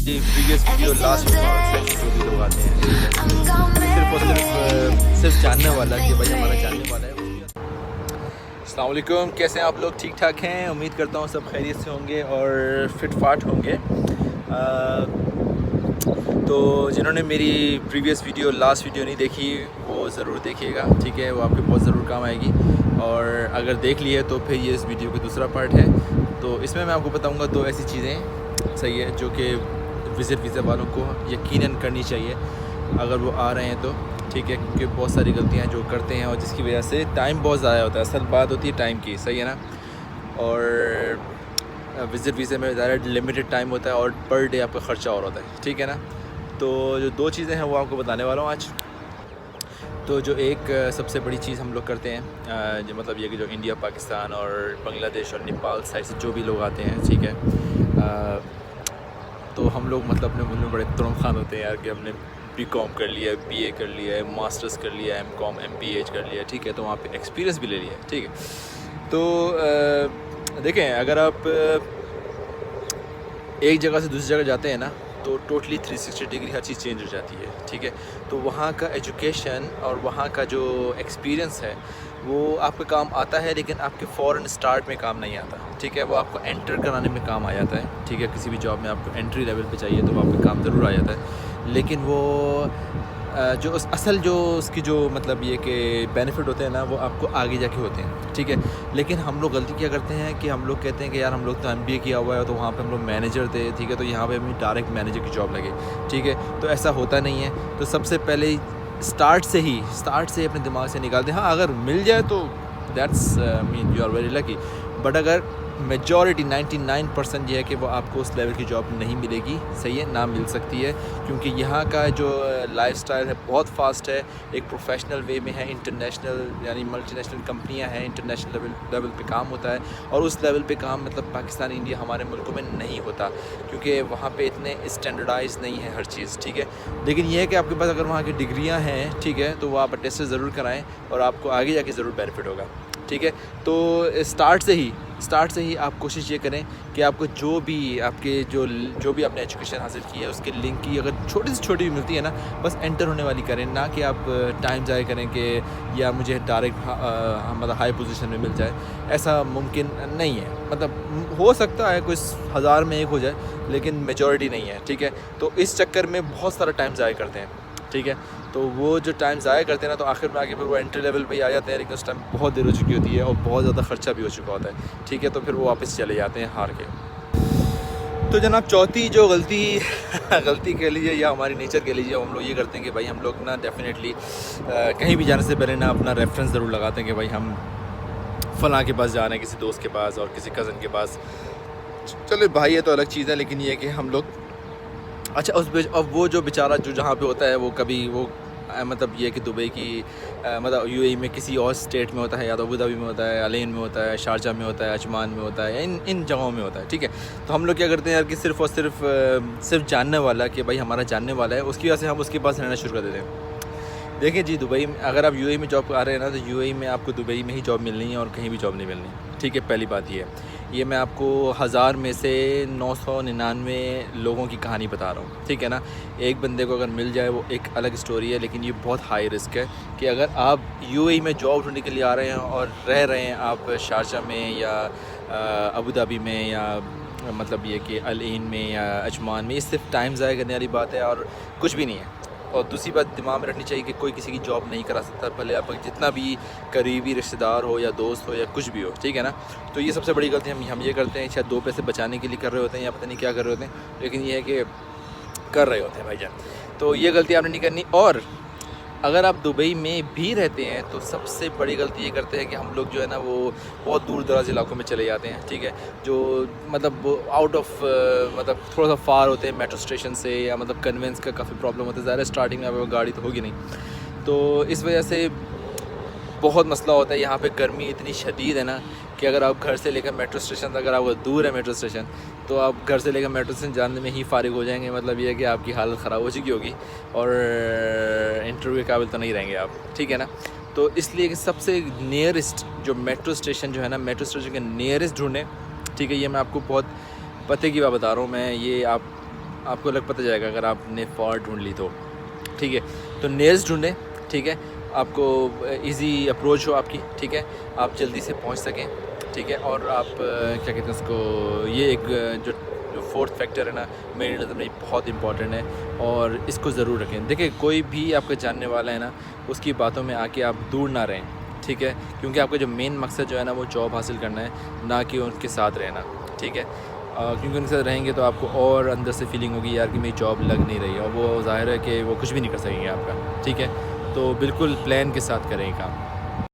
Previous video last जो भी लोग आते हैं सिर्फ और सिर्फ जानने वाला कि भाई हमारा जानने वाला है। अस्सलाम वालेकुम, कैसे हैं आप लोग? ठीक ठाक हैं? उम्मीद करता हूँ सब खैरियत से होंगे और फिट फाट होंगे। तो जिन्होंने मेरी प्रीवियस वीडियो लास्ट वीडियो नहीं देखी वो ज़रूर देखिएगा, ठीक है? वो आपके बहुत ज़रूर काम आएगी। और अगर देख लिए तो फिर ये इस वीडियो का दूसरा पार्ट है। तो इसमें मैं आपको बताऊंगा दो ऐसी चीज़ें सही है जो कि विज़िट वीज़ा वालों को यकीनन करनी चाहिए अगर वो आ रहे हैं तो, ठीक है? क्योंकि बहुत सारी गलतियाँ जो करते हैं और जिसकी वजह से टाइम बहुत ज़्यादा होता है। असल बात होती है टाइम की, सही है ना? और विज़िट वीज़े में ज़्यादा लिमिटेड टाइम होता है और पर डे आपका ख़र्चा और होता है, ठीक है ना? तो जो दो चीज़ें हैं वो आपको बताने वाला हूँ आज। तो जो एक सबसे बड़ी चीज़ हम लोग करते हैं जो मतलब ये कि जो इंडिया, पाकिस्तान और बांग्लादेश और नेपाल साइड से जो भी लोग आते हैं, ठीक है? तो हम लोग मतलब अपने मुल्क में बड़े तुरम खान होते हैं यार कि हमने BCom कर लिया है, BA कर लिया है, मास्टर्स कर लिया है, MCom MPH कर लिया है, ठीक है? तो वहाँ पे एक्सपीरियंस भी ले लिया है, ठीक है? तो देखें, अगर आप एक जगह से दूसरी जगह जाते हैं ना तो टोटली 360 डिग्री हर चीज़ चेंज हो जाती है, ठीक है? तो वहाँ का एजुकेशन और वहाँ का जो एक्सपीरियंस है वो आपके काम आता है, लेकिन आपके फ़ौरन स्टार्ट में काम नहीं आता, ठीक है? वो आपको एंटर कराने में काम आ जाता है, ठीक है? किसी भी जॉब में आपको एंट्री लेवल पे चाहिए तो वो आपके काम ज़रूर आ जाता है, लेकिन वो जो असल जो उसकी जो मतलब ये कि बेनिफिट होते हैं ना वो आपको आगे जाके होते हैं, ठीक है? लेकिन हम लोग गलती क्या करते हैं कि हम लोग कहते हैं कि यार हम लोग तो MBA किया हुआ है तो वहाँ पे हम लोग मैनेजर थे, ठीक है? तो यहाँ पे हमें डायरेक्ट मैनेजर की जॉब लगे, ठीक है? तो ऐसा होता नहीं है। तो सबसे पहले स्टार्ट से ही अपने दिमाग से निकाल दें। हाँ, अगर मिल जाए तो that's mean you are very lucky, but अगर मेजॉरिटी 99% ये है कि वो आपको उस लेवल की जॉब नहीं मिलेगी, सही है? ना मिल सकती है, क्योंकि यहाँ का जो लाइफस्टाइल है बहुत फास्ट है, एक प्रोफेशनल वे में है, इंटरनेशनल यानी मल्टीनेशनल कंपनियाँ हैं, इंटरनेशनल लेवल पे काम होता है। और उस लेवल पे काम मतलब पाकिस्तान, इंडिया, हमारे मुल्कों में नहीं होता, क्योंकि वहाँ पे इतने स्टैंडर्डाइज नहीं है हर चीज़, ठीक है? लेकिन यह है कि आपके पास अगर वहाँ की डिग्रियाँ हैं, ठीक है, तो वो आप टेस्ट ज़रूर कराएँ और आपको आगे जाके ज़रूर बेनिफिट होगा, ठीक है? तो स्टार्ट से ही आप कोशिश ये करें कि आपको जो भी आपने एजुकेशन हासिल की है उसके लिंक की अगर छोटी से छोटी भी मिलती है ना, बस एंटर होने वाली करें, ना कि आप टाइम ज़ाया करें कि या मुझे डायरेक्ट मतलब हाई पोजीशन में मिल जाए। ऐसा मुमकिन नहीं है, मतलब हो सकता है कोई 1000 में एक हो जाए, लेकिन मेजॉरिटी नहीं है, ठीक है? तो इस चक्कर में बहुत सारा टाइम ज़ाया करते हैं, ठीक है? तो वो जो टाइम ज़ाया करते हैं ना, तो आखिर में आके फिर वो एंट्री लेवल पे ही आ जाते हैं, लेकिन उस टाइम बहुत देर हो चुकी होती है और बहुत ज़्यादा ख़र्चा भी हो चुका होता है, ठीक है? तो फिर वो वापस चले जाते हैं हार के। तो जनाब, चौथी जो गलती कह लीजिए या हमारी नेचर कह लीजिए, हम लोग ये करते हैं कि भाई हम लोग ना डेफिनेटली कहीं भी जाने से पहले ना अपना रेफरेंस ज़रूर लगाते हैं कि भाई हम फ़लाँ के पास जा रहे हैं, किसी दोस्त के पास और किसी कज़न के पास। चलो भाई ये तो अलग चीज़ है, लेकिन ये है कि हम लोग अच्छा अब वो जो बेचारा जो जहाँ पे होता है वो कभी वो मतलब ये कि दुबई की मतलब UAE में किसी और स्टेट में होता है, या तो अबू धाबी में होता है, अलैन में होता है, शारजा में होता है, अजमान में होता है, इन जगहों में होता है, ठीक है? तो हम लोग क्या करते हैं यार कि सिर्फ़ और सिर्फ जानने वाला कि भाई हमारा जानने वाला है, उसकी वजह से हम उसके पास रहना शुरू कर देते हैं। देखिए जी, दुबई में अगर आप UAE में जॉब कर रहे हैं ना, तो UAE में आपको दुबई में ही जॉब मिलनी है और कहीं भी जॉब नहीं मिलनी, ठीक है? पहली बात ये मैं आपको 1000 में से 999 लोगों की कहानी बता रहा हूँ, ठीक है ना? एक बंदे को अगर मिल जाए वो एक अलग स्टोरी है, लेकिन ये बहुत हाई रिस्क है कि अगर आप UAE में जॉब ढूंढने के लिए आ रहे हैं और रह रहे हैं आप शारजा में या अबू धाबी में या मतलब ये कि अलैन में या अजमान में, ये सिर्फ टाइम ज़ाया करने वाली बात है और कुछ भी नहीं है। और दूसरी बात दिमाग में रखनी चाहिए कि कोई किसी की जॉब नहीं करा सकता, भले आप जितना भी करीबी रिश्तेदार हो या दोस्त हो या कुछ भी हो, ठीक है ना? तो ये सबसे बड़ी गलती हम ये करते हैं, शायद 2 पैसे बचाने के लिए कर रहे होते हैं या पता नहीं क्या कर रहे होते हैं, लेकिन ये है कि कर रहे होते हैं भाईजान। तो ये गलती आपने नहीं करनी। और अगर आप दुबई में भी रहते हैं तो सबसे बड़ी गलती ये करते हैं कि हम लोग जो है ना वो बहुत दूर दराज इलाकों में चले जाते हैं, ठीक है? जो मतलब वो आउट ऑफ मतलब थोड़ा सा फार होते हैं मेट्रो स्टेशन से, या मतलब कन्वेंस का काफ़ी प्रॉब्लम होता है। ज़्यादा स्टार्टिंग में आपको गाड़ी तो होगी नहीं, तो इस वजह से बहुत मसला होता है। यहाँ पे गर्मी इतनी शदीद है ना कि अगर आप घर से लेकर मेट्रो स्टेशन तक, अगर आपको दूर है मेट्रो स्टेशन, तो आप घर से लेकर मेट्रो स्टेशन जाने में ही फारिग हो जाएंगे। मतलब ये है कि आपकी हालत ख़राब हो चुकी होगी और इंटरव्यू के काबिल तो नहीं रहेंगे आप, ठीक है ना? तो इसलिए कि सबसे नियरेस्ट जो मेट्रो स्टेशन जो है ना, मेट्रो स्टेशन के नियरेस्ट ढूंढें, ठीक है? ये मैं आपको बहुत पते की बात बता रहा हूँ मैं, ये आप आपको लग पता जाएगा अगर आपने फॉर ढूंढ ली तो, ठीक है। तो नेल्स ढूंढें, ठीक है, आपको इजी अप्रोच हो आपकी, ठीक है, आप जल्दी से पहुंच सकें, ठीक है। और आप क्या कहते हैं उसको, ये एक जो फोर्थ फैक्टर है ना, मेरी नज़र में बहुत इंपॉर्टेंट है और इसको ज़रूर रखें। देखिए कोई भी आपका जानने वाला है ना, उसकी बातों में आके आप दूर ना रहें, ठीक है, क्योंकि आपका जो मेन मकसद जो है ना वो जॉब हासिल करना है, ना कि उनके साथ रहना, ठीक है। क्योंकि उनके साथ रहेंगे तो आपको और अंदर से फीलिंग होगी यार कि मेरी जॉब लग नहीं रही, और वो ज़ाहिर है कि वो कुछ भी नहीं कर सकेंगे आपका, ठीक है। तो बिल्कुल प्लान के साथ करें काम।